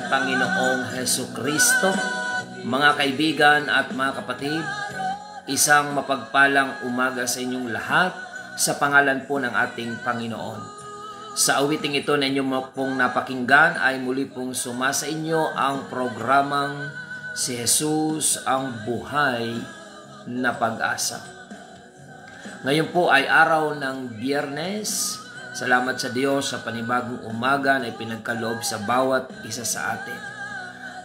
Panginoong Hesukristo, mga kaibigan at mga kapatid, Isang mapagpalang umaga sa inyong lahat sa pangalan po ng ating Panginoon. Sa awiting ito na inyong pong napakinggan ay muli pong sumasa inyo ang programang Si Jesus ang Buhay na Pag-asa. Ngayon po ay araw ng Biyernes. Salamat sa Diyos sa panibagong umaga na ipinagkaloob sa bawat isa sa atin.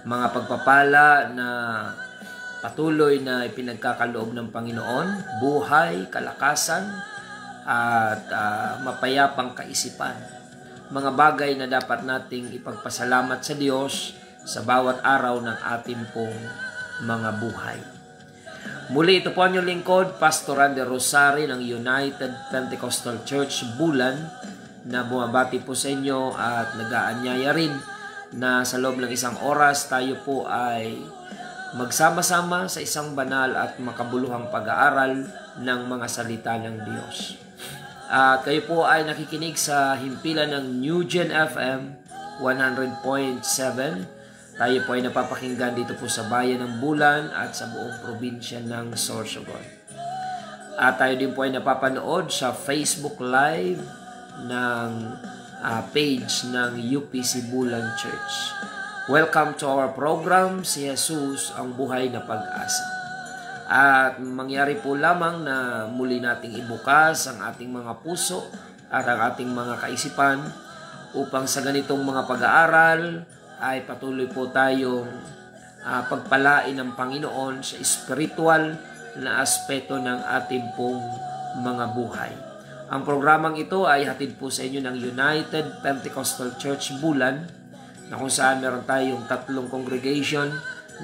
Mga pagpapala na patuloy na ipinagkakaloob ng Panginoon, buhay, kalakasan, at mapayapang kaisipan. Mga bagay na dapat nating ipagpasalamat sa Diyos sa bawat araw ng ating pong mga buhay. Muli ito po ang inyong lingkod, Pastor Randy Rosari ng United Pentecostal Church Bulan, na bumabati po sa inyo at nag-aanyaya rin na sa loob ng isang oras tayo po ay magsama-sama sa isang banal at makabuluhang pag-aaral ng mga salita ng Diyos. At kayo po ay nakikinig sa himpilan ng New Gen FM 100.7. Tayo po ay napapakinggan dito po sa bayan ng Bulan at sa buong probinsya ng Sorsogon. At tayo din po ay napapanood sa Facebook Live ng page ng UPC Bulan Church. Welcome to our program, Si Jesus ang Buhay na Pag-asa. At mangyari po lamang na muli nating ibukas ang ating mga puso at ang ating mga kaisipan upang sa ganitong mga pag-aaral ay patuloy po tayong pagpalain ng Panginoon sa spiritual na aspeto ng ating pong mga buhay. Ang programang ito ay hatid po sa inyo ng United Pentecostal Church Bulan, na kung saan meron tayong 3 congregation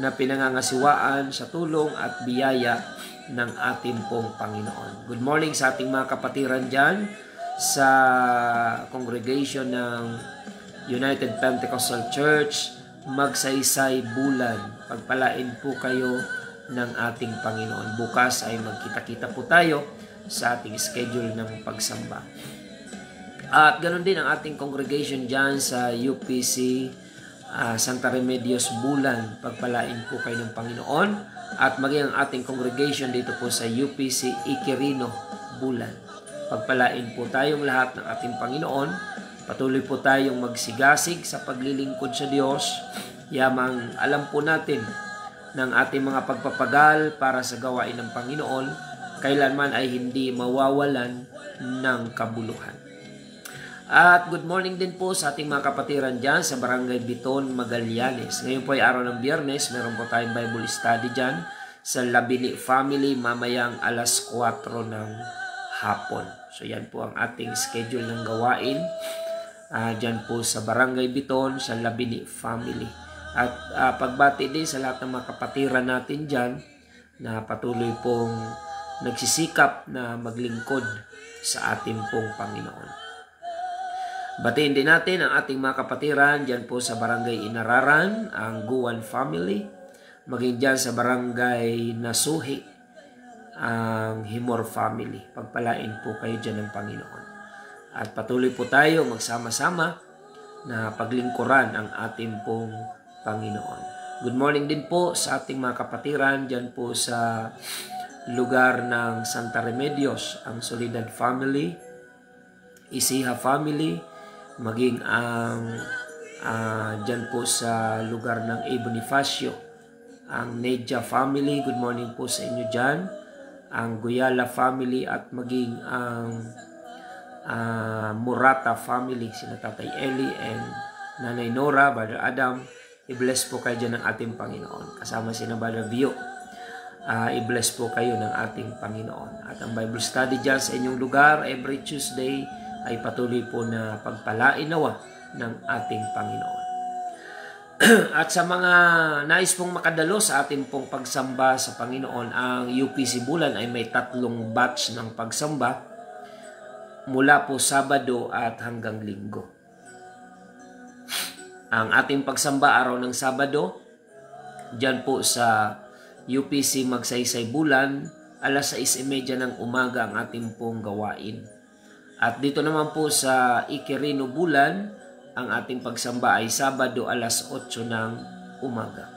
na pinangangasiwaan sa tulong at biyaya ng ating pong Panginoon. Good morning sa ating mga kapatiran dyan sa congregation ng United Pentecostal Church Magsaysay Bulan. Pagpalain po kayo ng ating Panginoon. Bukas ay magkita-kita po tayo sa ating schedule ng pagsamba. At ganoon din ang ating congregation dyan sa UPC Santa Remedios Bulan. Pagpalain po kayo ng Panginoon. At maging ang ating congregation dito po sa UPC Iquirino Bulan. Pagpalain po tayong lahat ng ating Panginoon. Patuloy po tayong magsigasig sa paglilingkod sa Diyos. Yamang alam po natin ng ating mga pagpapagal para sa gawain ng Panginoon, kailanman ay hindi mawawalan ng kabuluhan. At good morning din po sa ating mga kapatiran dyan sa Barangay Biton, Magallanes. Ngayon po ay araw ng Biyernes, meron po tayong Bible study dyan sa Labini Family mamayang alas 4 ng hapon. So yan po ang ating schedule ng gawain dyan po sa Barangay Biton, sa Labini Family. At pagbati din sa lahat ng mga kapatiran natin dyan na patuloy pong nagsisikap na maglingkod sa ating pong Panginoon. Batiin din natin ang ating mga kapatiran dyan po sa Barangay Inararan, ang Guwan Family. Maging dyan sa Barangay Nasuhi, ang Himor Family. Pagpalain po kayo dyan ng Panginoon. At patuloy po tayo magsama-sama na paglingkuran ang ating pong Panginoon. Good morning din po sa ating mga kapatiran dyan po sa lugar ng Santa Remedios, ang Solidad Family, Isiha Family, maging ang dyan po sa lugar ng A. Bonifacio, ang Nedja Family. Good morning po sa inyo dyan. Ang Guyala Family at maging ang Murata Family, sina Tatay Eli and Nanay Nora, Brother Adam. I-bless po kayo dyan ng ating Panginoon. Kasama sina Brother Bio. I-bless po kayo ng ating Panginoon. At ang Bible study dyan sa inyong lugar every Tuesday ay patuloy po na pagpalain nawa ng ating Panginoon. At sa mga nais pong makadalo sa ating pong pagsamba sa Panginoon, ang UPC Bulan ay may 3 batch ng pagsamba mula po Sabado at hanggang Linggo. Ang ating pagsamba araw ng Sabado, dyan po sa UPC Magsaysay Bulan, alas 6:30 ng umaga ang ating pong gawain. At dito naman po sa Iquirino Bulan, ang ating pagsamba ay Sabado alas 8 ng umaga.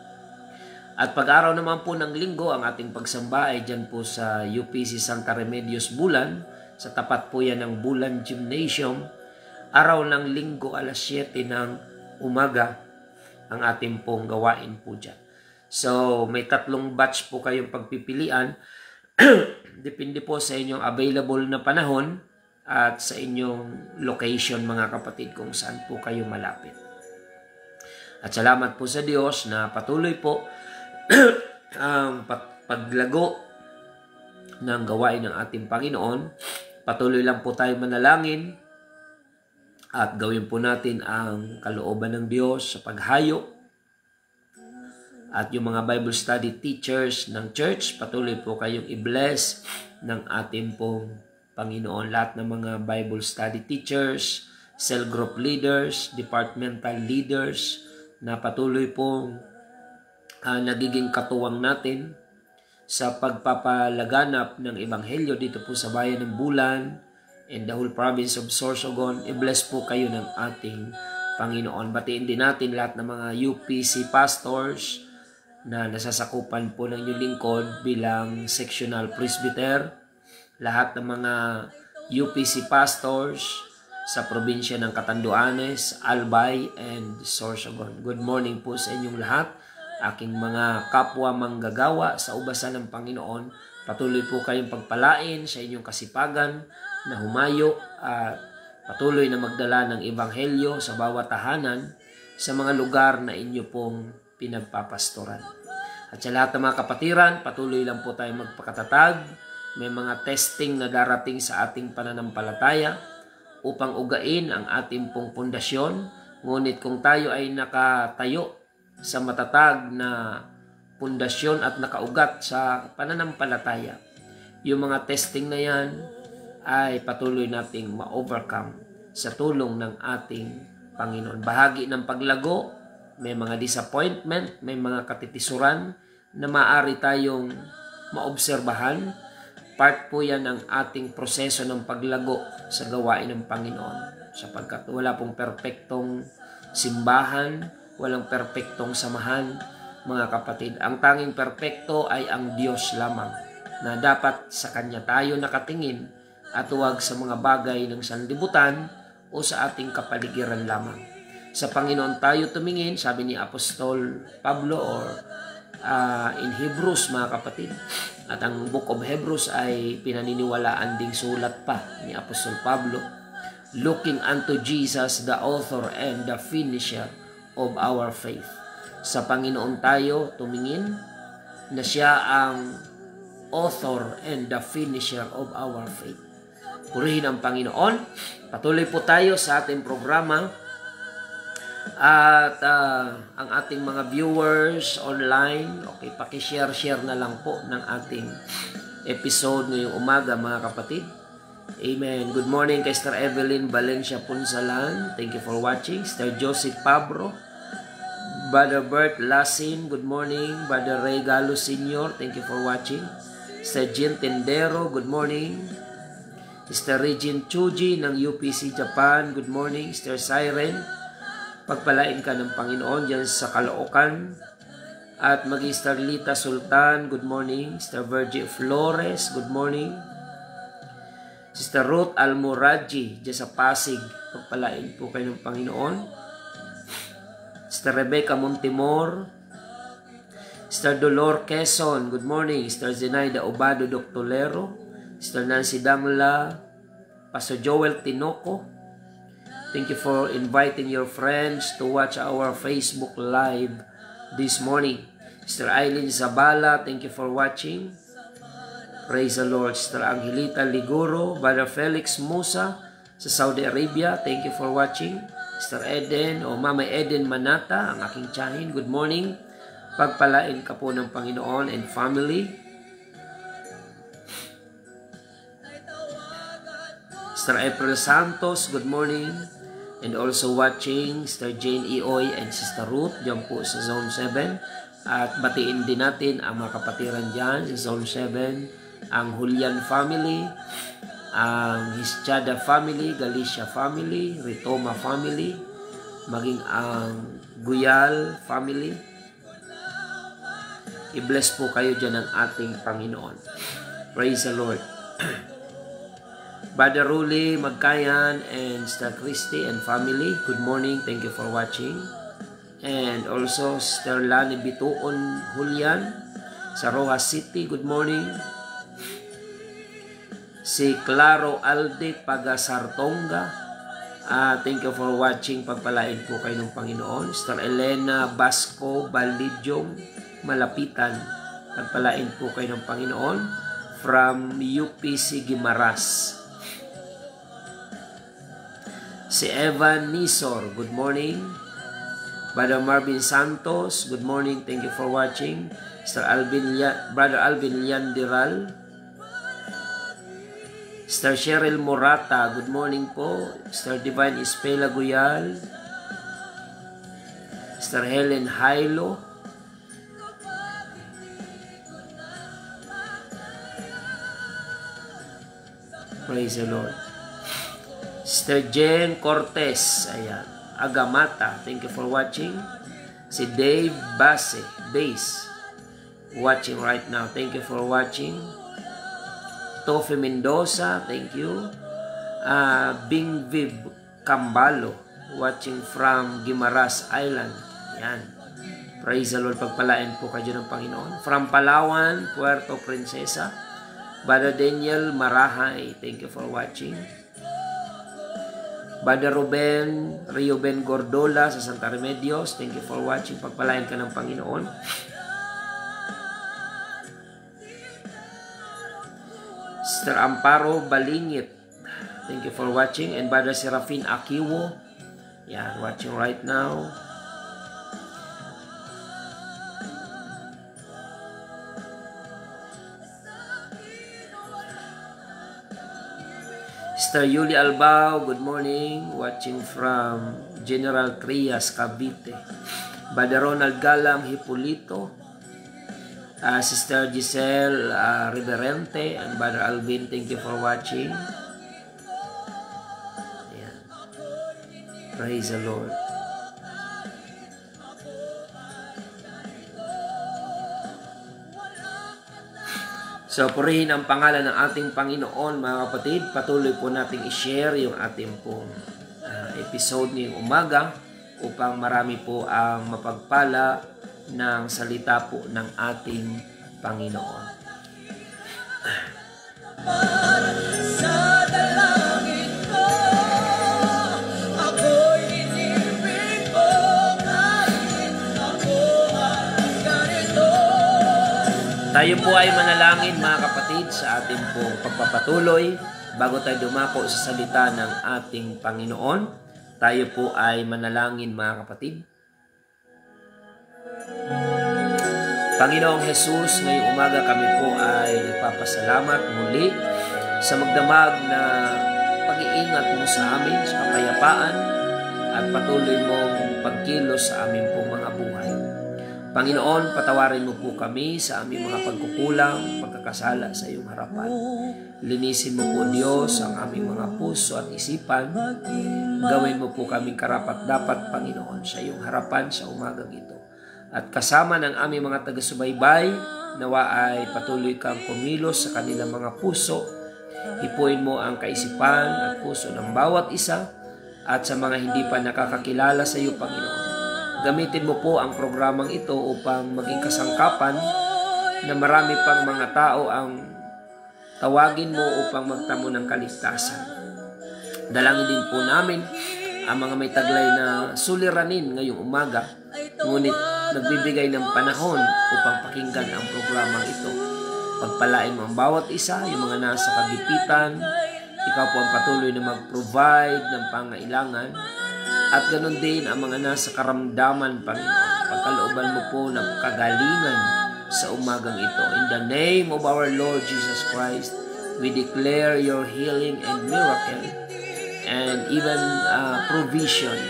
At pag-araw naman po ng linggo, ang ating pagsamba ay dyan po sa UPC Santa Remedios Bulan. Sa tapat po yan ng Bulan Gymnasium. Araw ng linggo, alas 7 ng umaga, ang ating pong gawain po dyan. So, may 3 batch po kayong pagpipilian. Depende po sa inyong available na panahon at sa inyong location, mga kapatid, kung saan po kayo malapit. At salamat po sa Diyos na patuloy po ang paglago ng gawain ng ating Panginoon. Patuloy lang po tayo manalangin at gawin po natin ang kalooban ng Diyos sa paghayo. At yung mga Bible study teachers ng church, patuloy po kayong i-bless ng ating pong Panginoon. Lahat ng mga Bible study teachers, cell group leaders, departmental leaders, na patuloy pong nagiging katuwang natin sa pagpapalaganap ng Ebanghelyo dito po sa bayan ng Bulan and the whole province of Sorsogon. I-bless po kayo ng ating Panginoon. Batiin din natin lahat ng mga UPC pastors na nasasakupan po ng inyong lingkod bilang sectional presbyter. Lahat ng mga UPC pastors sa probinsya ng Catanduanes, Albay, and Sorsogon. Good morning po sa inyong lahat. Aking mga kapwa manggagawa sa ubasan ng Panginoon, patuloy po kayong pagpalain sa inyong kasipagan na humayo at patuloy na magdala ng Ebanghelyo sa bawat tahanan sa mga lugar na inyo pong pinagpapastoran. At sa lahat ng mga kapatiran, patuloy lang po tayong magpakatatag. May mga testing na darating sa ating pananampalataya upang ugain ang ating pong pundasyon. Ngunit kung tayo ay nakatayo sa matatag na pundasyon at nakaugat sa pananampalataya, yung mga testing na yan ay patuloy nating ma-overcome sa tulong ng ating Panginoon. Bahagi ng paglago, may mga disappointment, may mga katitisuran na maaari tayong maobserbahan. Part po yan ng ating proseso ng paglago sa gawain ng Panginoon. Sapagkat wala pong perpektong simbahan, walang perpektong samahan, mga kapatid. Ang tanging perpekto ay ang Diyos lamang, na dapat sa Kanya tayo nakatingin at huwag sa mga bagay ng sanlibutan o sa ating kapaligiran lamang. Sa Panginoon tayo tumingin, sabi ni Apostol Pablo or in Hebrews, mga kapatid. At ang Book of Hebrews ay pinaniniwalaan ding sulat pa ni Apostol Pablo. Looking unto Jesus, the author and the finisher of our faith. Sa Panginoon tayo tumingin na Siya ang author and the finisher of our faith. Purihin ang Panginoon. Patuloy po tayo sa ating programa. At ang ating mga viewers online, okay, pakishare-share na lang po ng ating episode ngayong umaga, mga kapatid. Amen. Good morning kay Sister Evelyn Valencia Punsalan. Thank you for watching. Sister Joseph Pabro. Brother Bert Lasin. Good morning. Brother Ray Galo Sr. Thank you for watching. Sister Jean Tendero. Good morning. Sister Regine Chuji ng UPC Japan. Good morning. Sister Siren. Pagpalain ka ng Panginoon dyan sa Caloocan. At Magister Lita Sultan. Good morning. Sister Virgie Flores. Good morning. Sister Ruth Almoraji dyan sa Pasig, pagpalain po kayo ng Panginoon. Sister Rebecca Montemor. Sister Dolor Quezon, good morning. Sister Zenaida Obado Doctolero. Sister Nancy Dangla. Pastor Joel Tinoco. Thank you for inviting your friends to watch our Facebook Live this morning. Sister Eileen Zabala, thank you for watching. Praise the Lord. Sister Angelita Liguro, Brother Felix Musa sa Saudi Arabia, thank you for watching. Sister Eden o Mama Eden Manata, ang aking tiyahin, good morning. Pagpalain ka po ng Panginoon and family. Sister April Santos, good morning. And also watching Sister Jane Ioy and Sister Ruth dyan po sa Zone 7. At batiin din natin ang mga kapatiran dyan sa Zone 7. Ang Julian family, ang Hischada family, Galicia family, Ritoma family, maging ang Guyal family. I-bless po kayo dyan ng ating Panginoon. Praise the Lord. Brother Ruli Magkayan and Sister Christy and family, good morning. Thank you for watching. And also Sister Lani Bituon Julian sa Rojas City, good morning. Si Claro Alde Pagasartonga, thank you for watching. Pagpalain po kayo ng Panginoon. Sister Elena Basco Balidyong Malapitan, pagpalain po kayo ng Panginoon. From UPC Guimaras. Si Evan Nisor, good morning. Brother Marvin Santos, good morning. Thank you for watching. Brother Alvin Yandiral. Sister Cheryl Morata, good morning po. Sister Divine Ispela Guyal. Sister Helen Hailo. Praise the Lord. Sister Jen Cortez, ayan. Agamata, thank you for watching. Si Dave Base, watching right now. Thank you for watching. Tofe Mendoza, thank you. Bing Viv Cambalo, watching from Guimaras Island. Ayan. Praise the Lord, pagpalain po kayo ng Panginoon. From Palawan, Puerto Princesa, Brother Daniel Marahay, thank you for watching. Brother Reuben Gordola sa Santa Remedios, thank you for watching. Pagpalain ka ng Panginoon. Sister Amparo Balingit, thank you for watching. And Brother Serafin Akiwo, yeah, watching right now. Sister Yuli Albao, good morning. Watching from General Trias, Cavite. Brother Ronald Galam Hipolito. Sister Giselle Riverente and Brother Alvin, thank you for watching. Ayan. Praise the Lord. So, purihin ang pangalan ng ating Panginoon, mga kapatid. Patuloy po nating i-share yung ating pong episode ngayong umaga upang marami po ang mapagpala ng salita po ng ating Panginoon. Tayo po ay manalangin, mga kapatid, sa ating pong pagpapatuloy. Bago tayo dumako sa salita ng ating Panginoon, tayo po ay manalangin, mga kapatid. Panginoong Jesus, ngayong umaga kami po ay nagpapasalamat muli sa magdamag na pag-iingat mo sa amin, sa kapayapaan, at patuloy mong pagkilos sa aming pong mga buhay. Panginoon, patawarin mo po kami sa aming mga pagkukulang, pagkakasala sa iyong harapan. Linisin mo po, Diyos, ang aming mga puso at isipan. Gawin mo po kaming karapat-dapat, Panginoon, sa iyong harapan sa umagang ito. At kasama ng aming mga taga-subaybay, nawa ay patuloy kang kumilos sa kanilang mga puso. Hipuin mo ang kaisipan at puso ng bawat isa at sa mga hindi pa nakakakilala sa iyo, Panginoon. Gamitin mo po ang programang ito upang maging kasangkapan na marami pang mga tao ang tawagin mo upang magtamo ng kaligtasan. Dalangin din po namin ang mga may taglay na suliranin ngayong umaga, ngunit nagbibigay ng panahon upang pakinggan ang programang ito. Pagpalain mo ang bawat isa, yung mga nasa kagipitan. Ikaw po ang patuloy na mag-provide ng pangailangan. At ganoon din ang mga nasa karamdaman, Panginoon. Pagkalooban mo po ng kagalingan sa umagang ito. In the name of our Lord Jesus Christ, we declare your healing and miracle and even provision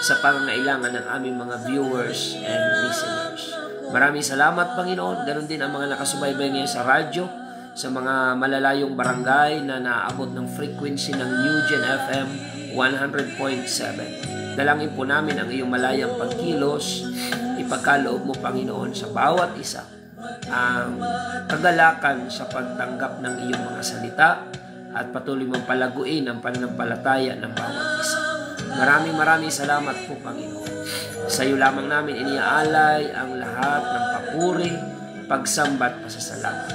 sa pangangailangan ng aming mga viewers and listeners. Maraming salamat, Panginoon. Ganoon din ang mga nakasubaybay ngayon sa radyo, sa mga malalayong barangay na naabot ng frequency ng New Gen FM 100.7. Dalangin po namin ang iyong malayang pagkilos. Ipagkaloob mo, Panginoon, sa bawat isa ang kagalakan sa pagtanggap ng iyong mga salita at patuloy mong palaguin ang pananampalataya ng bawat isa. Maraming salamat po, Panginoon. Sa iyo lamang namin iniaalay ang lahat ng papuri, pagsambat, pasasalamat.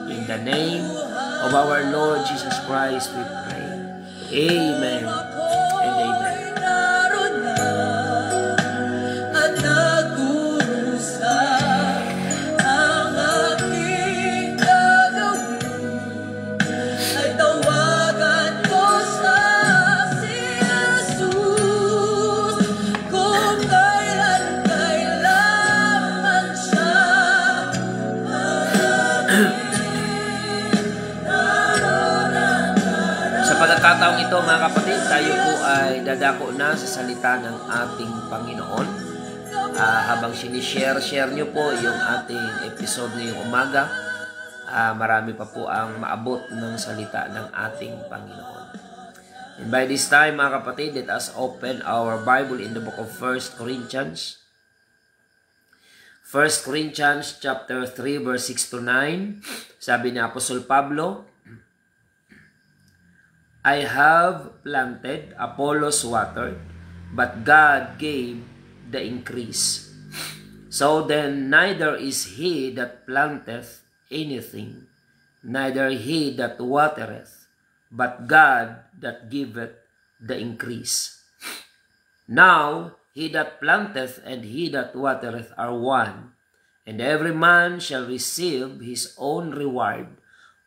In the name of our Lord Jesus Christ we pray. Amen and amen. Pagkakataong ito, mga kapatid, tayo po ay dadako na sa salita ng ating Panginoon. Habang sinishare nyo po yung ating episode ngayong umaga, marami pa po ang maabot ng salita ng ating Panginoon. And by this time, mga kapatid, let us open our Bible in the book of 1 Corinthians. 1 Corinthians chapter 3 verse 6 to 9. Sabi ni Apostol Pablo, I have planted, Apollos watered, but God gave the increase. So then neither is he that planteth anything, neither he that watereth, but God that giveth the increase. Now he that planteth and he that watereth are one, and every man shall receive his own reward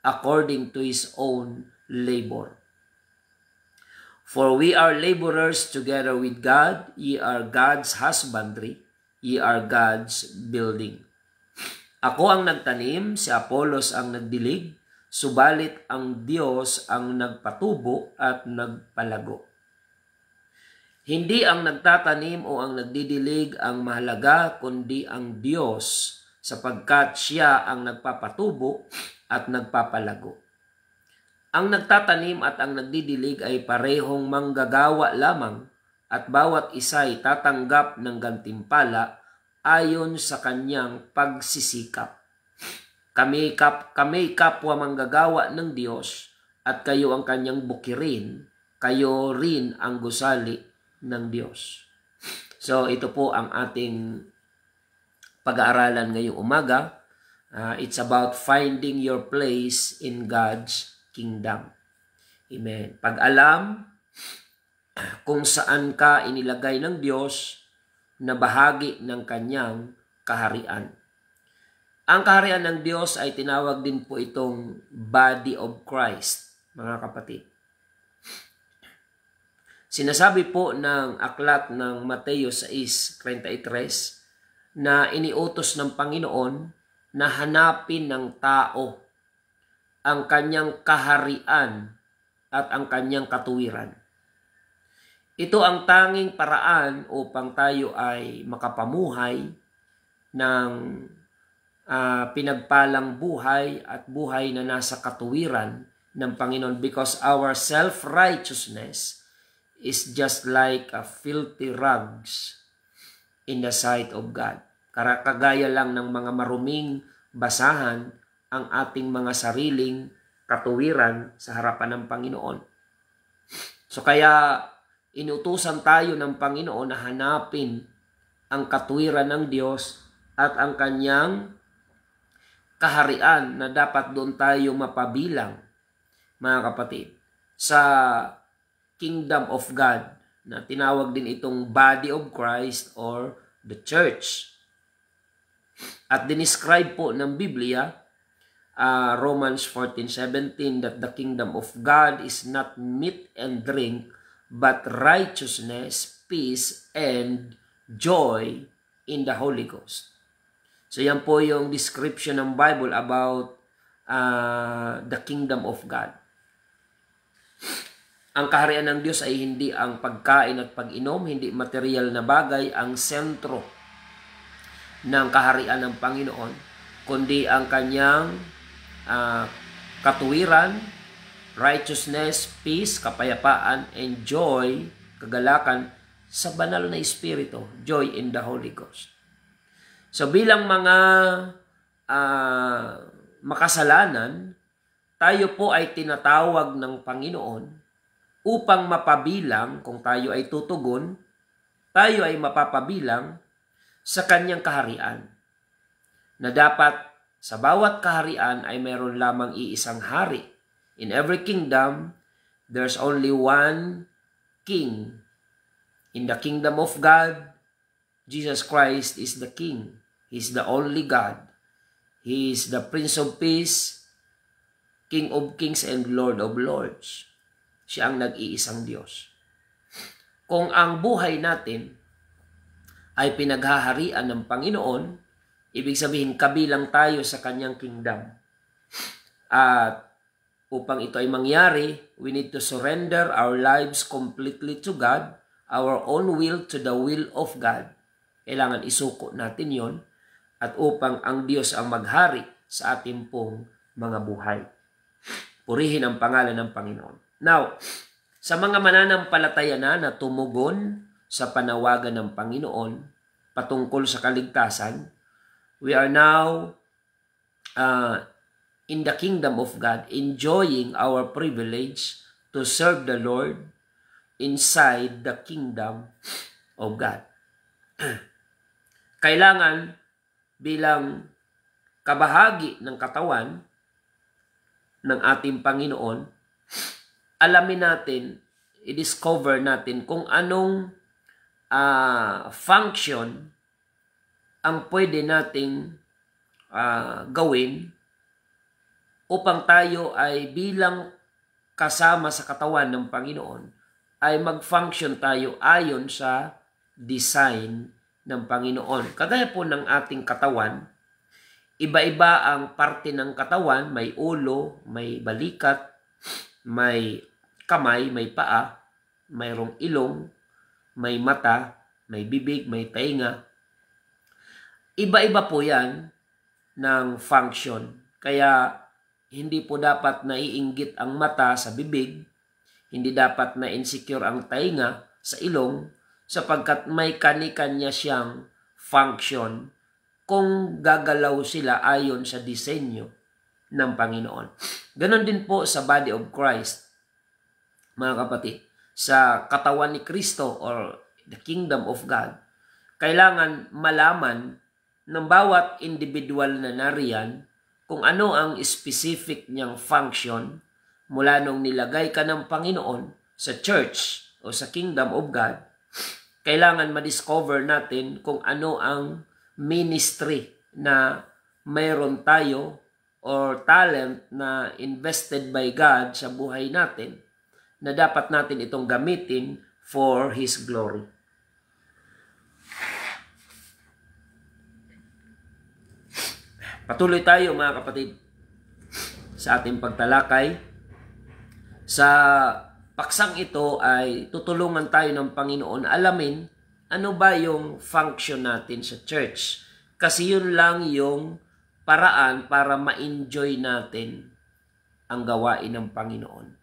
according to his own labor. For we are laborers together with God, ye are God's husbandry, ye are God's building. Ako ang nagtanim, si Apollos ang nagdilig, subalit ang Diyos ang nagpatubo at nagpalago. Hindi ang nagtatanim o ang nagdidilig ang mahalaga, kundi ang Diyos, sapagkat siya ang nagpapatubo at nagpapalago. Ang nagtatanim at ang nagdidilig ay parehong manggagawa lamang at bawat isa ay tatanggap ng gantimpala ayon sa kanyang pagsisikap. Kami kapwa manggagawa ng Diyos at kayo ang kanyang bukirin, kayo rin ang gusali ng Diyos. So ito po ang ating pag-aaralan ngayong umaga. It's about finding your place in God's kingdom. Amen. Pag-alam kung saan ka inilagay ng Diyos na bahagi ng kanyang kaharian. Ang kaharian ng Diyos ay tinawag din po itong body of Christ, mga kapatid. Sinasabi po ng aklat ng Mateo 6:33 na iniutos ng Panginoon na hanapin ng tao ang kanyang kaharian at ang kanyang katuwiran. Ito ang tanging paraan upang tayo ay makapamuhay ng pinagpalang buhay at buhay na nasa katuwiran ng Panginoon, because our self-righteousness is just like a filthy rags in the sight of God. Kagaya lang ng mga maruming basahan ang ating mga sariling katuwiran sa harapan ng Panginoon. So kaya inutusan tayo ng Panginoon na hanapin ang katuwiran ng Diyos at ang kanyang kaharian na dapat doon tayo mapabilang, mga kapatid, sa kingdom of God na tinawag din itong body of Christ or the church. At dinescribe po ng Biblia, Romans 14:17, that the kingdom of God is not meat and drink, but righteousness, peace, and joy in the Holy Ghost. So yan po yung description ng Bible about the kingdom of God. Ang kaharian ng Diyos ay hindi ang pagkain at pag-inom, hindi material na bagay ang sentro ng kaharian ng Panginoon, kundi ang kanyang katuwiran, righteousness, peace, kapayapaan, and joy, kagalakan sa banal na Espiritu, joy in the Holy Ghost. So bilang mga makasalanan, tayo po ay tinatawag ng Panginoon upang mapabilang, kung tayo ay tutugon, tayo ay mapapabilang sa kanyang kaharian. Na dapat sa bawat kaharian ay meron lamang iisang hari. In every kingdom, there's only one king. In the kingdom of God, Jesus Christ is the King. He's the only God. He is the Prince of Peace, King of Kings and Lord of Lords. Siya ang nag-iisang Diyos. Kung ang buhay natin ay pinaghaharian ng Panginoon, ibig sabihin kabilang tayo sa kanyang kingdom. At upang ito ay mangyari, we need to surrender our lives completely to God, our own will to the will of God. Kailangan isuko natin yon, at upang ang Diyos ang maghari sa ating pong mga buhay. Purihin ang pangalan ng Panginoon. Now, sa mga mananampalataya na tumugon sa panawagan ng Panginoon patungkol sa kaligtasan, we are now in the kingdom of God, enjoying our privilege to serve the Lord inside the kingdom of God. Kailangan bilang kabahagi ng katawan ng ating Panginoon, alamin natin, i-discover natin kung anong function ang pwede nating gawin upang tayo ay bilang kasama sa katawan ng Panginoon ay mag-function tayo ayon sa design ng Panginoon. Kagaya po ng ating katawan, iba-iba ang parte ng katawan, may ulo, may balikat, may kamay, may paa, mayroong ilong, may mata, may bibig, may tainga. Iba-iba po yan ng function. Kaya hindi po dapat naiinggit ang mata sa bibig, hindi dapat na insecure ang tainga sa ilong, sapagkat may kani-kanya siyang function kung gagalaw sila ayon sa disenyo ng Panginoon. Ganon din po sa body of Christ, mga kapatid. Sa katawan ni Kristo or the kingdom of God, kailangan malaman ng bawat individual na nariyan kung ano ang specific niyang function mula nung nilagay ka ng Panginoon sa church o sa kingdom of God. Kailangan ma-discover natin kung ano ang ministry na mayroon tayo or talent na invested by God sa buhay natin na dapat natin itong gamitin for His glory. Patuloy tayo mga kapatid sa ating pagtalakay. Sa paksang ito ay tutulungan tayo ng Panginoon alamin ano ba yung function natin sa church. Kasi yun lang yung paraan para ma-enjoy natin ang gawain ng Panginoon.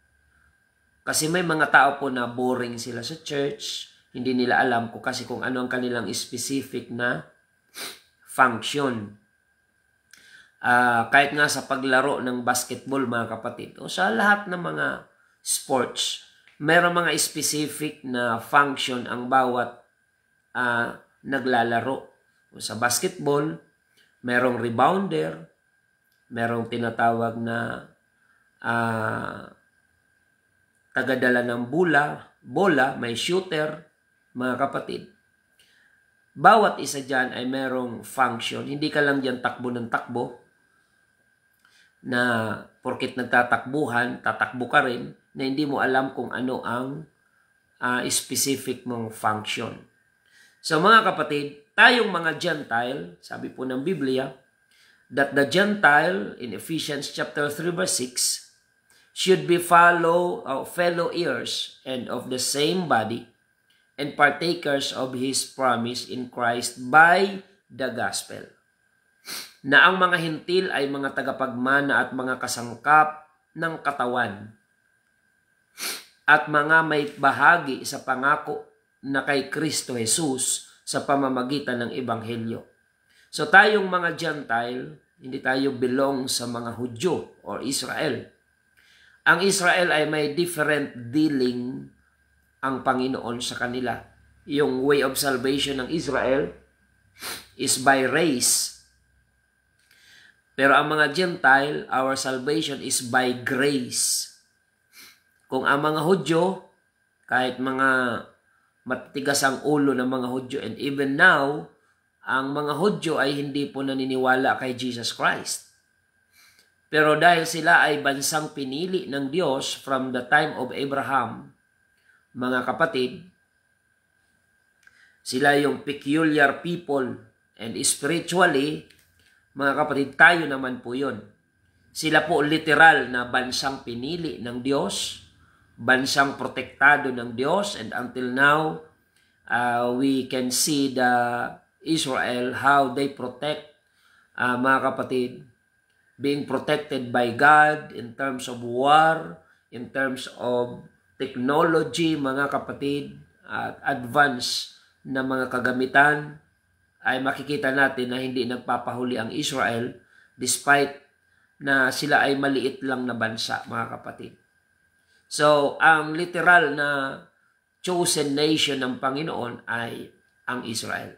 Kasi may mga tao po na boring sila sa church, hindi nila alam kung ano ang kanilang specific na function. Kahit nga sa paglaro ng basketball mga kapatid, o sa lahat ng mga sports, mayroong mga specific na function ang bawat naglalaro. O sa basketball, mayroong rebounder, mayroong tinatawag na tagadala ng bola, may shooter, mga kapatid. Bawat isa dyan ay mayroong function. Hindi ka lang dyan takbo ng takbo, na porkit nagtatakbuhan, tatakbo ka rin, na hindi mo alam kung ano ang specific mong function. So mga kapatid, tayong mga Gentile, sabi po ng Biblia, that the Gentile, in Ephesians chapter 3 verse 6, should be fellow heirs and of the same body, and partakers of His promise in Christ by the gospel. Na ang mga hintil ay mga tagapagmana at mga kasangkap ng katawan, at mga may bahagi sa pangako na kay Kristo Jesus sa pamamagitan ng Ebanghelyo. So tayong mga Gentile Hindi tayo belong sa mga Hudyo or Israel. Ang Israel ay may different dealing ang Panginoon sa kanila. Yung way of salvation ng Israel is by race. Pero ang mga Gentile, our salvation is by grace. Kung ang mga Hudyo, kahit mga matigas ang ulo ng mga Hudyo, and even now, ang mga Hudyo ay hindi po naniniwala kay Jesus Christ. Pero dahil sila ay bansang pinili ng Diyos from the time of Abraham, mga kapatid, sila yung peculiar people, and spiritually, mga kapatid, tayo naman po yun. Sila po literal na bansang pinili ng Diyos, bansang protektado ng Diyos, and until now, we can see the Israel, how they protect, mga kapatid, being protected by God in terms of war, in terms of technology, mga kapatid, at advance na mga kagamitan, ay makikita natin na hindi nagpapahuli ang Israel despite na sila ay maliit lang na bansa, mga kapatid. So, ang literal na chosen nation ng Panginoon ay ang Israel.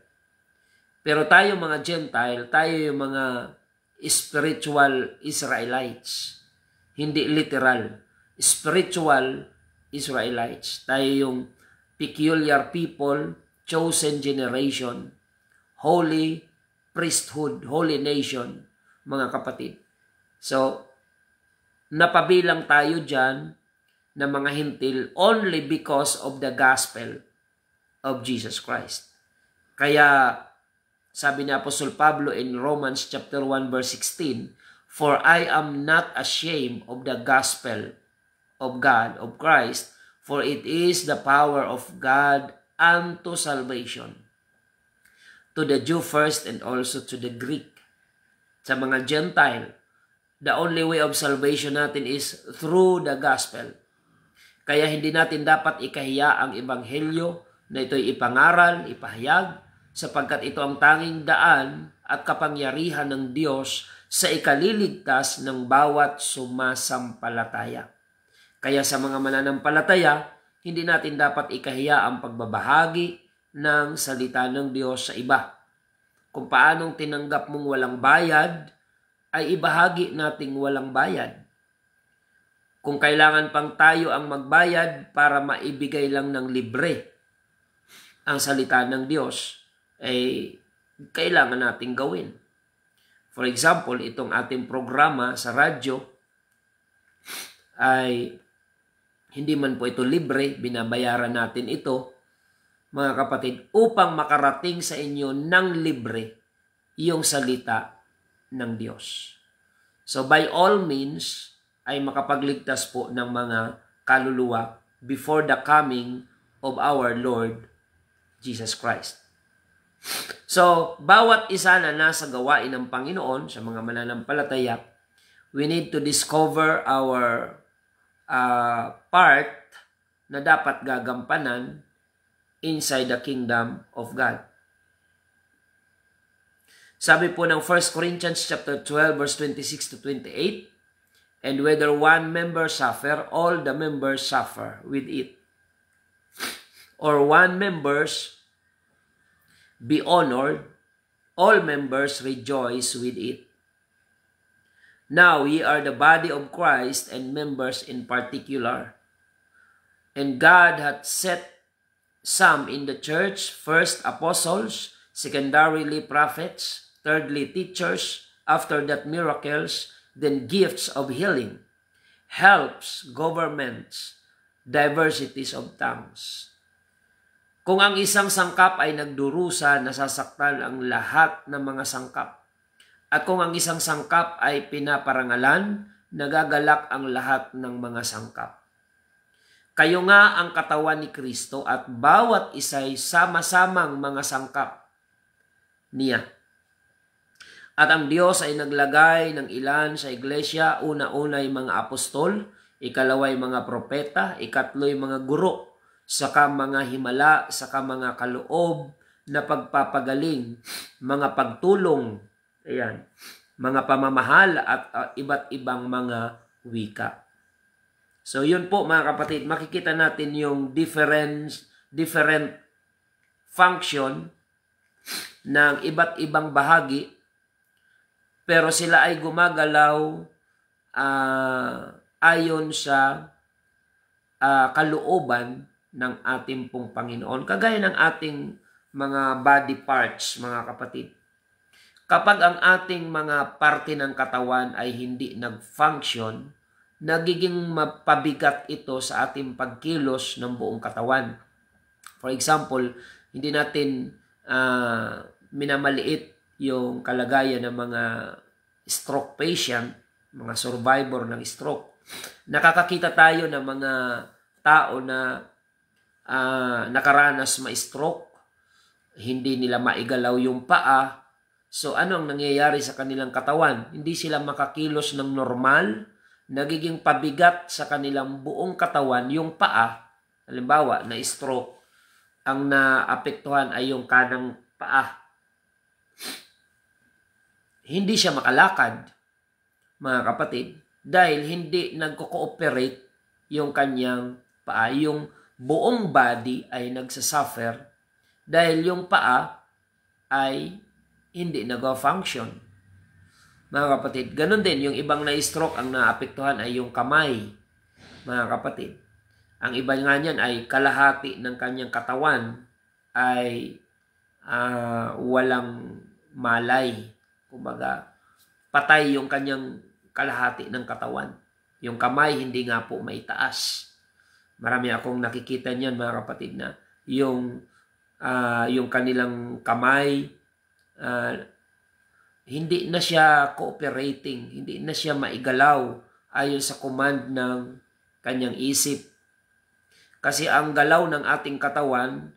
Pero tayo mga Gentile, tayo yung mga spiritual Israelites. Hindi literal. Spiritual Israelites. Tayo yung peculiar people, chosen generation, holy priesthood, holy nation, mga kapatid. So, napabilang tayo dyan na mga hintil only because of the gospel of Jesus Christ. Kaya, sabi ni Apostol Pablo in Romans chapter 1 verse 16, "For I am not ashamed of the gospel of God, of Christ, for it is the power of God unto salvation, to the Jew first and also to the Greek." Sa mga Gentile, the only way of salvation natin is through the gospel. Kaya hindi natin dapat ikahiya ang ebanghelyo na ito'y ipangaral, ipahayag, sapagkat ito ang tanging daan at kapangyarihan ng Diyos sa ikaliligtas ng bawat sumasampalataya. Kaya sa mga mananampalataya, hindi natin dapat ikahiya ang pagbabahagi ng salita ng Diyos sa iba. Kung paanong tinanggap mong walang bayad, ay ibahagi nating walang bayad. Kung kailangan pang tayo ang magbayad para maibigay lang ng libre ang salita ng Diyos, ay kailangan nating gawin. For example, itong ating programa sa radyo ay hindi man po ito libre, binabayaran natin ito, mga kapatid, upang makarating sa inyo ng libre yung salita ng Diyos. So by all means, ay makapagligtas po ng mga kaluluwa before the coming of our Lord Jesus Christ. So, bawat isa na nasa gawain ng Panginoon sa mga mananampalataya, we need to discover our part na dapat gagampanan inside the kingdom of God. Sabi po ng 1 Corinthians chapter 12 verse 26 to 28, "And whether one member suffer, all the members suffer with it. Or one members be honored, all members rejoice with it. Now ye are the body of Christ and members in particular. And God hath set some in the church, first apostles, secondarily prophets, thirdly teachers, after that miracles, then gifts of healing, helps, governments, diversities of tongues." Kung ang isang sangkap ay nagdurusa, nasasaktan ang lahat ng mga sangkap. At kung ang isang sangkap ay pinaparangalan, nagagalak ang lahat ng mga sangkap. Kayo nga ang katawan ni Kristo at bawat isa'y sama-samang mga sangkap niya. At ang Diyos ay naglagay ng ilan sa iglesia, una-unay mga apostol, ikalaway mga propeta, ikatlo'y mga guro, saka mga himala, saka mga kaloob na pagpapagaling, mga pagtulong, ayan, mga pamamahal at iba't ibang mga wika. So yun po mga kapatid, makikita natin yung different function ng iba't ibang bahagi, pero sila ay gumagalaw ayon sa kalooban ng ating pong Panginoon. Kagaya ng ating mga body parts, mga kapatid. Kapag ang ating mga parte ng katawan ay hindi nag-function, nagiging mapabigat ito sa ating pagkilos ng buong katawan. For example, hindi natin minamaliit yung kalagayan ng mga stroke patient, mga survivor ng stroke. Nakakakita tayo ng mga tao na nakaranas ma-stroke, hindi nila maigalaw yung paa. So ano ang nangyayari sa kanilang katawan? Hindi sila makakilos ng normal, nagiging pabigat sa kanilang buong katawan yung paa. Halimbawa, na stroke, ang naapektuhan ay yung kanang paa. Hindi siya makalakad, mga kapatid, dahil hindi nagko-cooperate yung kanyang paa. Yung buong body ay nagsasuffer dahil yung paa ay hindi nag-function. Mga kapatid, ganun din yung ibang na-stroke, ang naapektuhan ay yung kamay. Mga kapatid, ang iba nga niyan ay kalahati ng kanyang katawan ay walang malay. Kumbaga, patay yung kanyang kalahati ng katawan. Yung kamay hindi nga po maitaas. Marami akong nakikita niyan, mga kapatid, na yung kanilang kamay hindi na siya cooperating, hindi na siya maigalaw ayon sa command ng kanyang isip. Kasi ang galaw ng ating katawan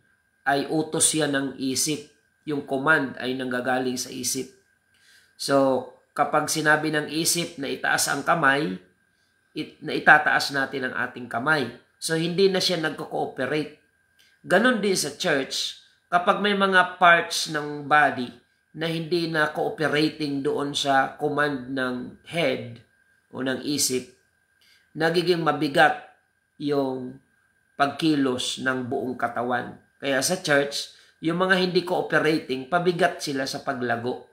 ay utos yan ng isip. Yung command ay nanggagaling sa isip. So, kapag sinabi ng isip na itaas ang kamay, na itataas natin ang ating kamay. So, hindi na siya nagko-cooperate. Ganon din sa church, kapag may mga parts ng body na hindi na cooperating doon sa command ng head o ng isip, nagiging mabigat yung pagkilos ng buong katawan. Kaya sa church, yung mga hindi cooperating, pabigat sila sa paglago.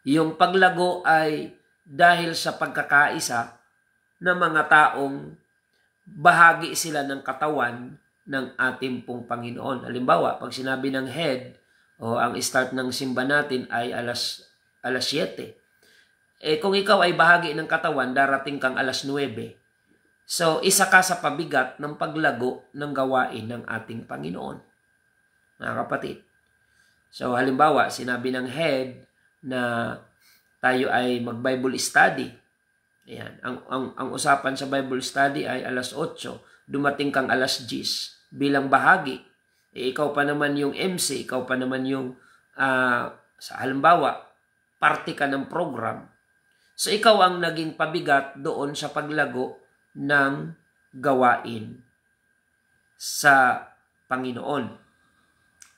Yung paglago ay dahil sa pagkakaisa ng mga taong bahagi sila ng katawan ng ating pong Panginoon. Halimbawa, pag sinabi ng head, o ang start ng simba natin ay alas 7. Kung ikaw ay bahagi ng katawan, darating kang alas 9. So, isa ka sa pabigat ng paglago ng gawain ng ating Panginoon. Mga kapatid. So, halimbawa, sinabi ng head na tayo ay mag-Bible study. Ayan. Ang usapan sa Bible study ay alas 8. Dumating kang alas 10 bilang bahagi. Ikaw pa naman yung MC, ikaw pa naman yung, sa halimbawa, parte ka ng program. So, ikaw ang naging pabigat doon sa paglago ng gawain sa Panginoon.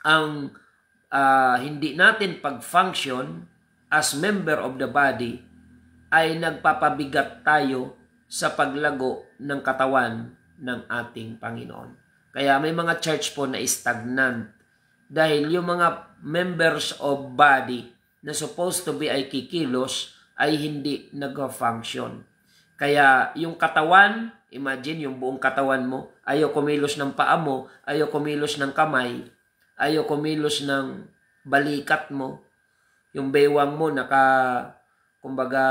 Ang hindi natin pag-function as member of the body ay nagpapabigat tayo sa paglago ng katawan ng ating Panginoon. Kaya may mga church po na stagnant dahil yung mga members of body na supposed to be ay kikilos ay hindi nag-function. Kaya yung katawan, imagine yung buong katawan mo, ayaw kumilos ng paa mo, ayaw kumilos ng kamay, ayaw kumilos ng balikat mo, yung bewang mo kumbaga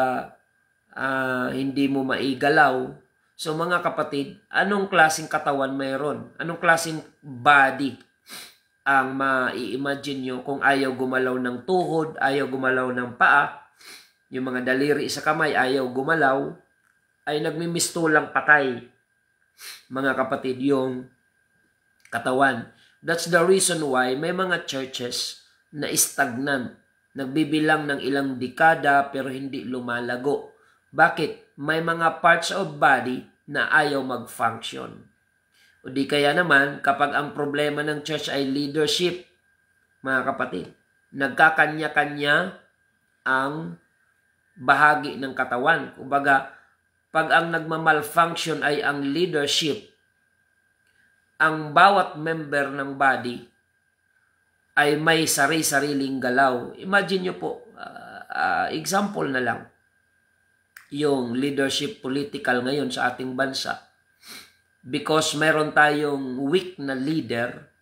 hindi mo maigalaw. So mga kapatid, anong klaseng katawan mayroon? Anong klaseng body ang mai-imagine nyo kung ayaw gumalaw ng tuhod, ayaw gumalaw ng paa, yung mga daliri sa kamay ayaw gumalaw, ay nagmimistulang patay, mga kapatid, yung katawan. That's the reason why may mga churches na stagnant, nagbibilang ng ilang dekada pero hindi lumalago. Bakit? May mga parts of body na ayaw mag-function. O di kaya naman, kapag ang problema ng church ay leadership, mga kapatid, nagkakanya-kanya ang bahagi ng katawan. Kumbaga, pag ang nagmamalfunction ay ang leadership, ang bawat member ng body ay may sari-sariling galaw. Imagine nyo po, example na lang, yung leadership political ngayon sa ating bansa. Because meron tayong weak na leader,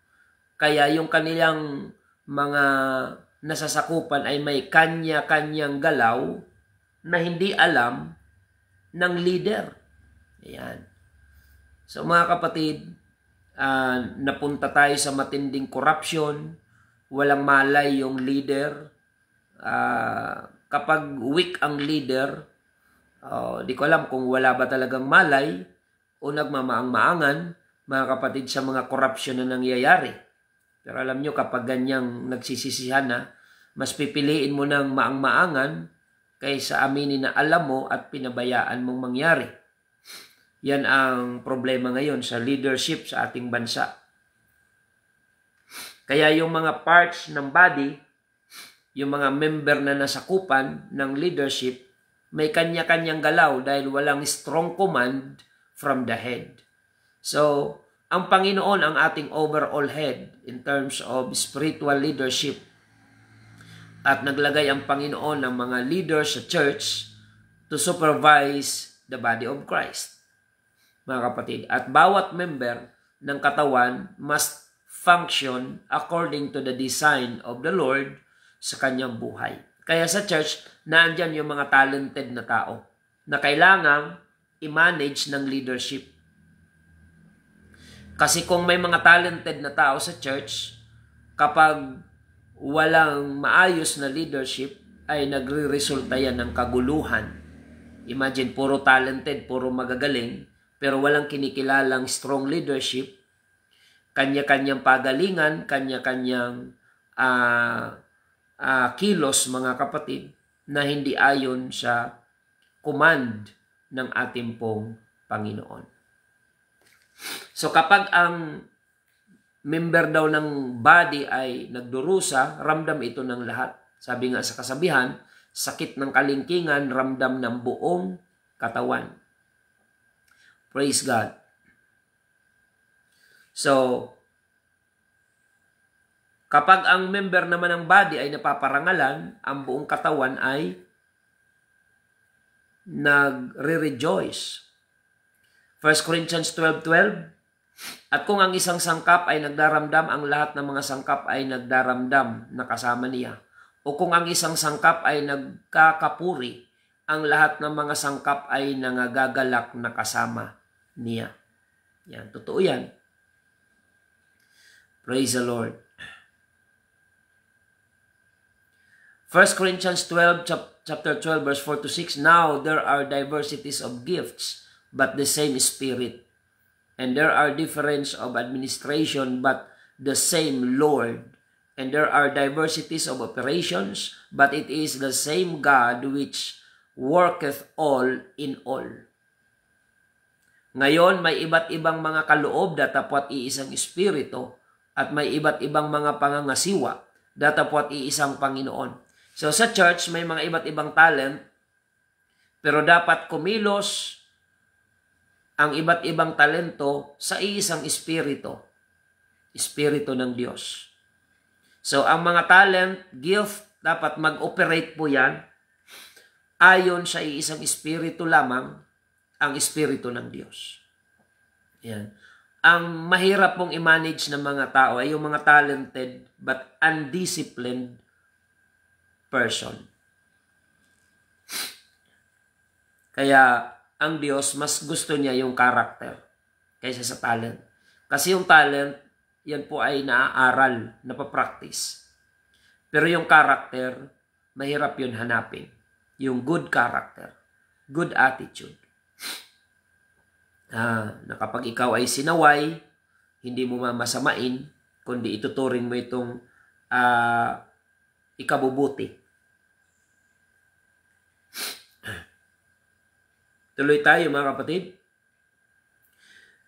kaya yung kanilang mga nasasakupan ay may kanya-kanyang galaw na hindi alam ng leader. Ayan. So mga kapatid, napunta tayo sa matinding corruption, walang malay yung leader. Kapag weak ang leader, di ko alam kung wala ba talagang malay o nagmamaang-maangan, mga kapatid, sa mga corruption na nangyayari. Pero alam nyo, kapag ganyang nagsisisihan na, mas pipiliin mo ng maang-maangan kaysa aminin na alam mo at pinabayaan mong mangyari. Yan ang problema ngayon sa leadership sa ating bansa. Kaya yung mga parts ng body, yung mga member na nasakupan ng leadership, may kanya-kanyang galaw dahil walang strong command from the head. So, ang Panginoon ang ating overall head in terms of spiritual leadership. At naglagay ang Panginoon ng mga leaders sa church to supervise the body of Christ. Mga kapatid, at bawat member ng katawan must function according to the design of the Lord sa kanyang buhay. Kaya sa church, naandyan yung mga talented na tao na kailangang i-manage ng leadership. Kasi kung may mga talented na tao sa church, kapag walang maayos na leadership, ay nagre-resulta yan ng kaguluhan. Imagine, puro talented, puro magagaling, pero walang kinikilalang strong leadership, kanya-kanyang pagalingan, kanya-kanyang kilos, mga kapatid, na hindi ayon sa command ng ating pong Panginoon. So kapag ang member daw ng body ay nagdurusa, ramdam ito ng lahat. Sabi nga sa kasabihan, sakit ng kalingkingan, ramdam ng buong katawan. Praise God. So, kapag ang member naman ng body ay napaparangalan, ang buong katawan ay nagre-rejoice. 1 Corinthians 12:12, at kung ang isang sangkap ay nagdaramdam, ang lahat ng mga sangkap ay nagdaramdam na kasama niya. O kung ang isang sangkap ay nagkakapuri, ang lahat ng mga sangkap ay nangagagalak na kasama niya. Yan, totoo yan. Praise the Lord. 1 Corinthians 12, chapter 12, verse 4-6, now there are diversities of gifts, but the same Spirit. And there are difference of administration, but the same Lord. And there are diversities of operations, but it is the same God which worketh all in all. Ngayon, may iba't ibang mga kaloob, datapwat iisang Espiritu, at may iba't ibang mga pangangasiwa, datapwat iisang Panginoon. So sa church, may mga iba't ibang talent, pero dapat kumilos ang iba't ibang talento sa iisang Espiritu. Espiritu ng Diyos. So, ang mga talent, gift, dapat mag-operate po yan ayon sa iisang Espiritu lamang, ang Espiritu ng Diyos. Yan. Ang mahirap pong i-manage ng mga tao ay yung mga talented but undisciplined person. Kaya, ang Diyos, mas gusto niya yung character kaysa sa talent. Kasi yung talent, yan po ay naaaral, napapractice. Pero yung character, mahirap yun hanapin. Yung good character, good attitude. Na kapag ikaw ay sinaway, hindi mo mamasamain, kundi ituturing mo itong ikabubuti. Tuloy tayo, mga kapatid.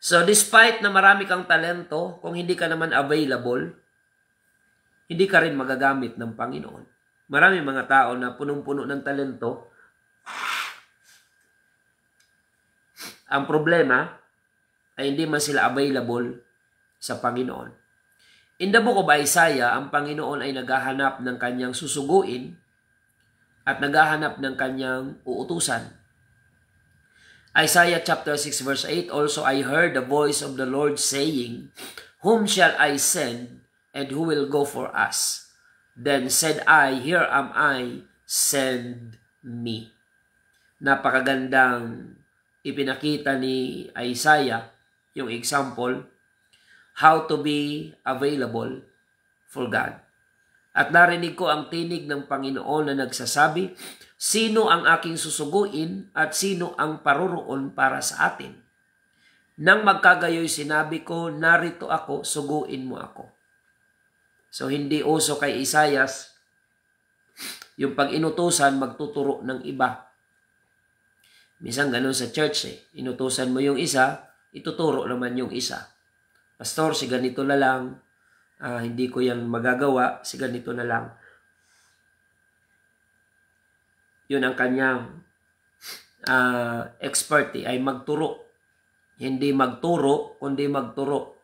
So, despite na marami kang talento, kung hindi ka naman available, hindi ka rin magagamit ng Panginoon. Marami mga tao na punong-puno ng talento. Ang problema ay hindi man sila available sa Panginoon. In the book of Isaiah, ang Panginoon ay naghahanap ng kanyang susuguin at naghahanap ng kanyang uutusan. Isaiah chapter 6 verse 8, Also I heard the voice of the Lord saying, Whom shall I send, and who will go for us? Then said I, Here am I, send me. Napakagandang ipinakita ni Isaiah yung example, how to be available for God. At narinig ko ang tinig ng Panginoon na nagsasabi, Sino ang aking susuguin at sino ang paroroon para sa atin? Nang magkagayoy sinabi ko, narito ako, suguin mo ako. So hindi uso kay Isaias yung pag inutusan magtuturo ng iba. Minsan ganun sa church inutusan mo yung isa, ituturo naman yung isa. Pastor, si ganito na lang, hindi ko yan magagawa, si ganito na lang. Yun ang kanyang expertise ay magturo. Hindi magturo, kundi magturo.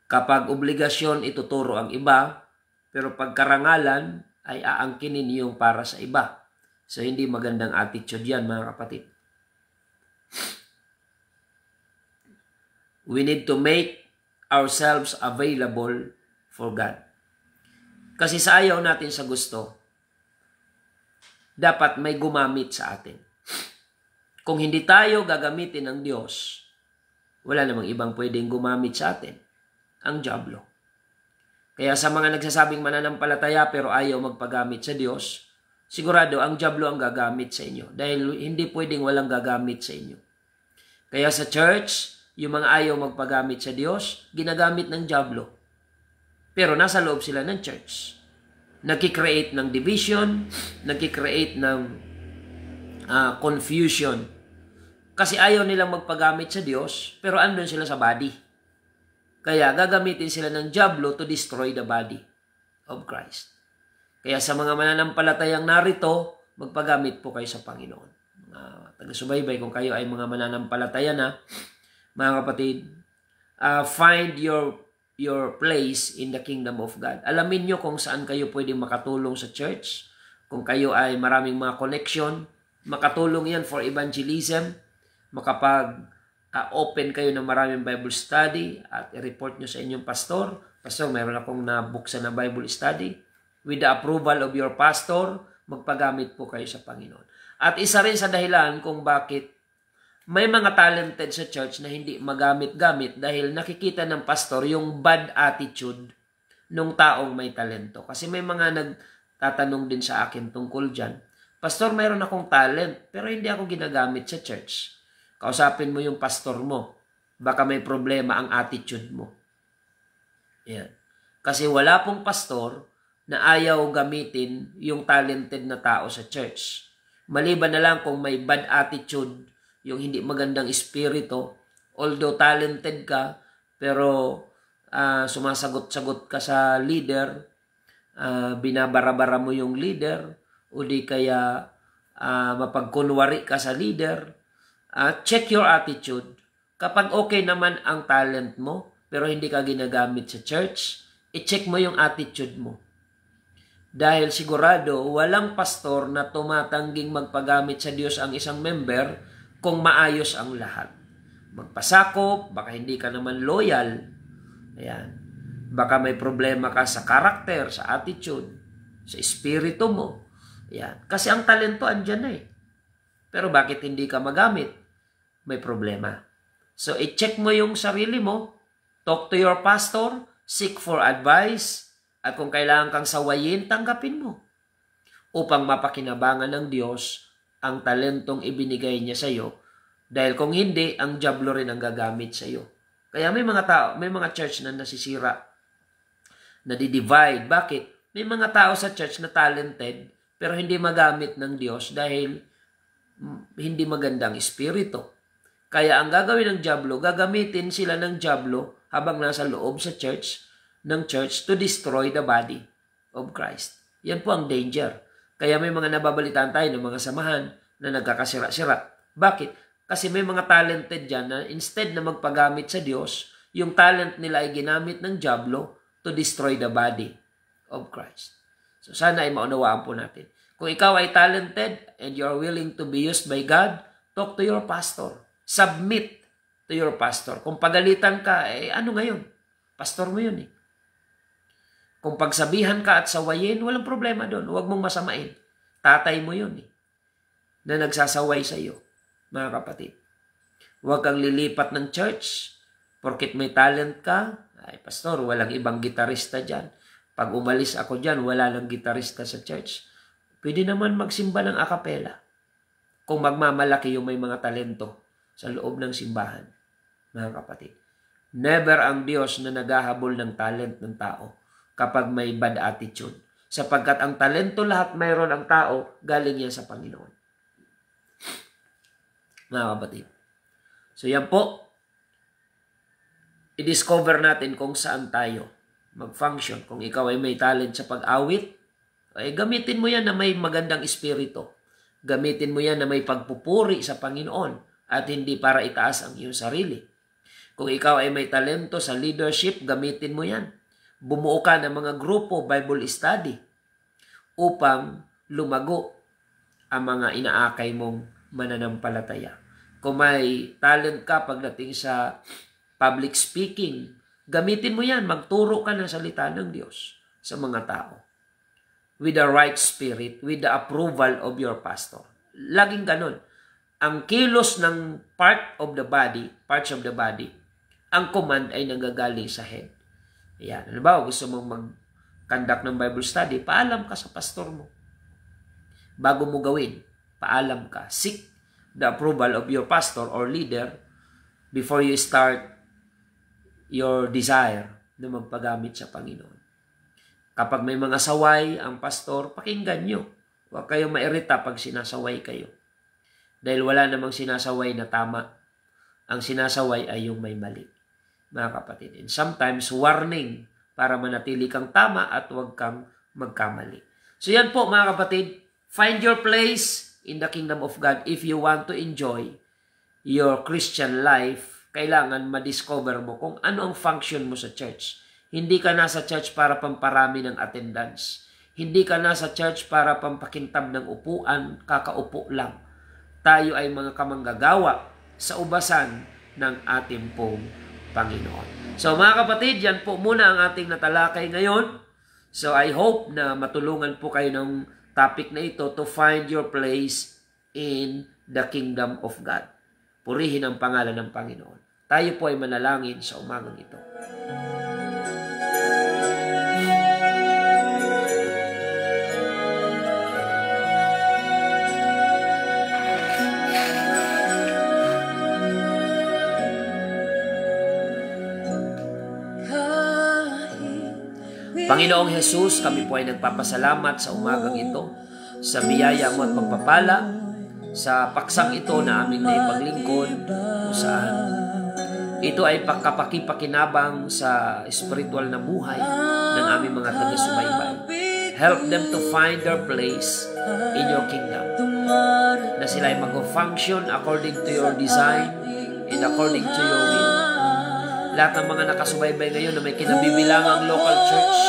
Kapag obligasyon, ituturo ang iba, pero pag karangalan, ay aangkinin yung para sa iba. So, hindi magandang attitude yan, mga kapatid. We need to make ourselves available for God. Kasi sa ayaw natin sa gusto, dapat may gumamit sa atin. Kung hindi tayo gagamitin ng Diyos, wala namang ibang pwedeng gumamit sa atin. Ang dyablo. Kaya sa mga nagsasabing mananampalataya pero ayaw magpagamit sa Diyos, sigurado ang dyablo ang gagamit sa inyo. Dahil hindi pwedeng walang gagamit sa inyo. Kaya sa church, yung mga ayaw magpagamit sa Diyos, ginagamit ng dyablo. Pero nasa loob sila ng church. Nagkikreate ng division, nagkikreate ng confusion. Kasi ayaw nilang magpagamit sa Diyos, pero andun sila sa body. Kaya gagamitin sila ng dyablo to destroy the body of Christ. Kaya sa mga mananampalatayang narito, magpagamit po kayo sa Panginoon. Taga-subaybay, kung kayo ay mga mananampalataya na, mga kapatid, find your place in the kingdom of God. Alamin nyo kung saan kayo pwedeng makatulong sa church. Kung kayo ay maraming mga connection, makatulong yan for evangelism. Makapag-open kayo ng maraming Bible study at i-report nyo sa inyong pastor. Pastor, mayroon akong nabuksan na Bible study. With the approval of your pastor, magpagamit po kayo sa Panginoon. At isa rin sa dahilan kung bakit may mga talented sa church na hindi magamit-gamit dahil nakikita ng pastor yung bad attitude ng taong may talento. Kasi may mga nagtatanong din sa akin tungkol dyan. Pastor, mayroon akong talent pero hindi ako ginagamit sa church. Kausapin mo yung pastor mo. Baka may problema ang attitude mo. Yan. Kasi wala pong pastor na ayaw gamitin yung talented na tao sa church. Maliban na lang kung may bad attitude, yung hindi magandang espiritu, although talented ka, pero sumasagot-sagot ka sa leader, binabara-bara mo yung leader, o di kaya mapagkunwari ka sa leader, check your attitude. Kapag okay naman ang talent mo, pero hindi ka ginagamit sa church, i-check mo yung attitude mo. Dahil sigurado, walang pastor na tumatangging magpagamit sa Diyos ang isang member kung maayos ang lahat. Magpasakop, baka hindi ka naman loyal. Ayan. Baka may problema ka sa karakter, sa attitude, sa espiritu mo. Ayan. Kasi ang talento andyan na Pero bakit hindi ka magamit? May problema. So, i-check mo yung sarili mo. Talk to your pastor. Seek for advice. At kung kailangan kang sawayin, tanggapin mo. Upang mapakinabangan ng Diyos ang talentong ibinigay niya sa iyo, dahil kung hindi, ang dyablo rin ang gagamit sa iyo. Kaya may mga tao, may mga church na nasisira, nadi-divide. Bakit? May mga tao sa church na talented, pero hindi magamit ng Diyos dahil hindi magandang espiritu. Kaya ang gagawin ng dyablo, gagamitin sila ng dyablo habang nasa loob sa church, ng church to destroy the body of Christ. Yan po ang danger. Kaya may mga nababalitaan tayo ng mga samahan na nagkakasira-sira. Bakit? Kasi may mga talented dyan na instead na magpagamit sa Diyos, yung talent nila ay ginamit ng dyablo to destroy the body of Christ. So sana ay maunawaan po natin. Kung ikaw ay talented and you are willing to be used by God, talk to your pastor. Submit to your pastor. Kung pagalitan ka, ano ngayon? Pastor mo yun eh. Kung pagsabihan ka at sawayin, walang problema doon. Huwag mong masamain. Tatay mo yun eh, na nagsasaway sa iyo, mga kapatid. Huwag kang lilipat ng church porket may talent ka. Ay, pastor, walang ibang gitarista dyan. Pag umalis ako dyan, wala lang gitarista sa church. Pwede naman magsimba ng akapela kung magmamalaki yung may mga talento sa loob ng simbahan, mga kapatid. Never ang Diyos na naghahabol ng talent ng tao kapag may bad attitude. Sapagkat ang talento lahat mayroon ang tao, galing yan sa Panginoon. Mga kapatid. So yan po, i-discover natin kung saan tayo mag-function. Kung ikaw ay may talent sa pag-awit, ay gamitin mo yan na may magandang espiritu. Gamitin mo yan na may pagpupuri sa Panginoon at hindi para itaas ang iyong sarili. Kung ikaw ay may talento sa leadership, gamitin mo yan. Bumuo ka ng mga grupo, Bible study, upang lumago ang mga inaakay mong mananampalataya. Kung may talent ka pagdating sa public speaking, gamitin mo yan. Magturo ka ng salita ng Diyos sa mga tao. With the right spirit, with the approval of your pastor. Laging ganun. Ang kilos ng parts of the body, ang command ay nanggagaling sa head. Ayan. Halimbawa, gusto mong mag-conduct ng Bible study, paalam ka sa pastor mo. Bago mo gawin, paalam ka. Seek the approval of your pastor or leader before you start your desire na magpagamit sa Panginoon. Kapag may mga saway ang pastor, pakinggan nyo. Huwag kayong mairita pag sinasaway kayo. Dahil wala namang sinasaway na tama. Ang sinasaway ay yung may mali. Mga kapatid. And sometimes, warning para manatili kang tama at huwag kang magkamali. So yan po mga kapatid. Find your place in the kingdom of God. If you want to enjoy your Christian life, kailangan ma-discover mo kung ano ang function mo sa church. Hindi ka nasa church para pamparami ng attendance. Hindi ka nasa church para pampakintab ng upuan, kakaupo lang. Tayo ay mga kamanggagawa sa ubasan ng ating pong Panginoon. So mga kapatid, yan po muna ang ating natalakay ngayon. So I hope na matulungan po kayo ng topic na ito to find your place in the kingdom of God. Purihin ang pangalan ng Panginoon. Tayo po ay manalangin sa umagang ito. Panginoong Jesus, kami po ay nagpapasalamat sa umagang ito, sa biyaya mo at pagpapala, sa paksang ito na aming naipaglingkod, kung saan ito ay pagkapakipakinabang sa spiritual na buhay ng aming mga taga-subaybay. Help them to find their place in your kingdom, na sila ay mag-function according to your design and according to your will. Lahat ng mga nakasubaybay ngayon na may kinabibilangang local church,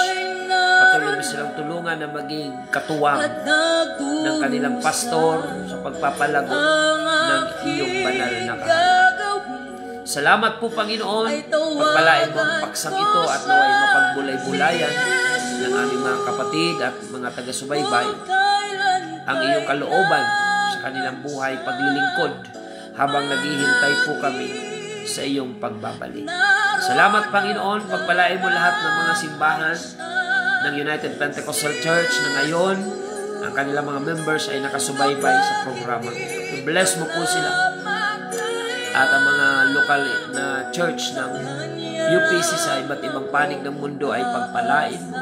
patuloy mo silang tulungan na maging katuwang ng kanilang pastor sa pagpapalago ng iyong banal na kaharian. Salamat po, Panginoon. Pagpalain mo ang paksang ito at naway mapagbulay-bulayan ng aming mga kapatid at mga taga-subaybay ang iyong kalooban sa kanilang buhay paglilingkod habang naghihintay po kami sa iyong pagbabalik. Salamat, Panginoon. Pagpalain mo lahat ng mga simbahan ng United Pentecostal Church na ngayon ang kanilang mga members ay nakasubaybay sa programa. I-bless mo po sila. At ang mga lokal na church ng UPC sa iba't ibang panig ng mundo ay pagpalain mo.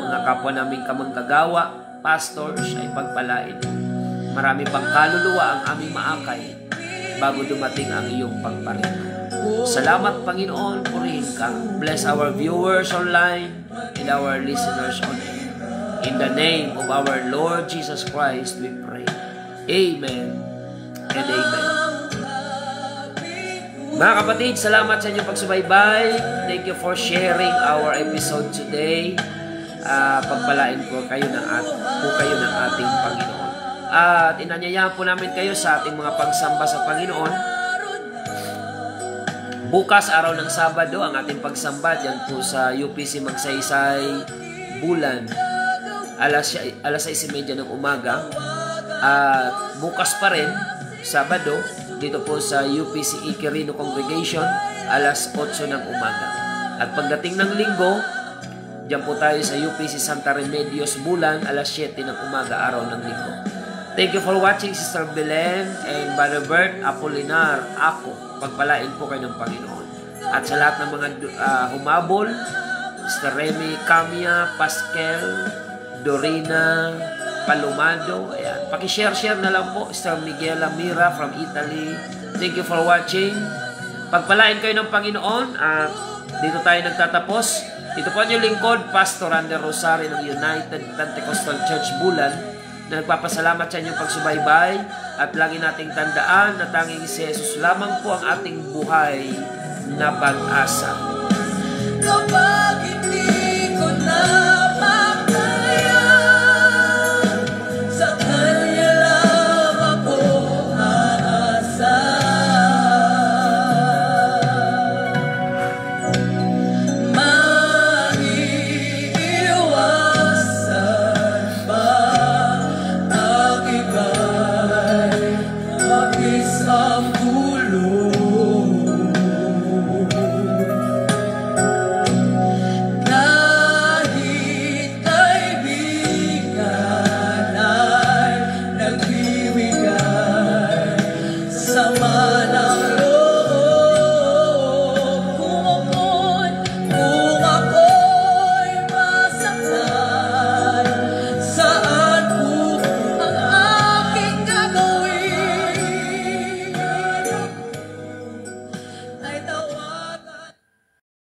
Mga kapwa naming kamanggagawa, pastors ay pagpalain mo. Marami pang kaluluwa ang aming maakay bago dumating ang iyong pagparito. Salamat, Panginoon, purihin ka. Bless our viewers online and our listeners on air. In the name of our Lord Jesus Christ, we pray. Amen and amen. Mga kapatid, salamat sa inyong pagsubaybay. Thank you for sharing our episode today. Pagpalain po kayo ng ating Panginoon. At inanyayahan po namin kayo sa ating mga pagsamba sa Panginoon. Bukas, araw ng Sabado, ang ating pagsamba dyan po sa UPC Magsaysay, Bulan, alas 6:30 ng umaga. At bukas pa rin, Sabado, dito po sa UPC Iquirino Congregation, alas 8 ng umaga. At pagdating ng Linggo, dyan po tayo sa UPC Santa Remedios, Bulan, alas 7 ng umaga, araw ng Linggo. Thank you for watching, Sister Belen and Brother Bert Apolinar. Ako, pagpalain po kayo ng Panginoon. At sa lahat ng mga humabol, Sister Remy Camia, Pascal, Dorina, Palomado, ayan. Pakishare-share na lang po, Sister Miguela Mira from Italy. Thank you for watching. Pagpalain kayo ng Panginoon. At dito tayo nagtatapos. Ito po ang inyong lingkod, Pastor Ander Rosario ng United Pentecostal Church Bulan, na nagpapasalamat sa inyong pagsubaybay at lagi nating tandaan na tanging si Jesus lamang po ang ating buhay na pag-asa. Kapag hindi ko na makaya, sa Kanya lang ako aasa. Maiiwasan ba ang dulo? Kahit kaibigan ay nagbibigay sama ng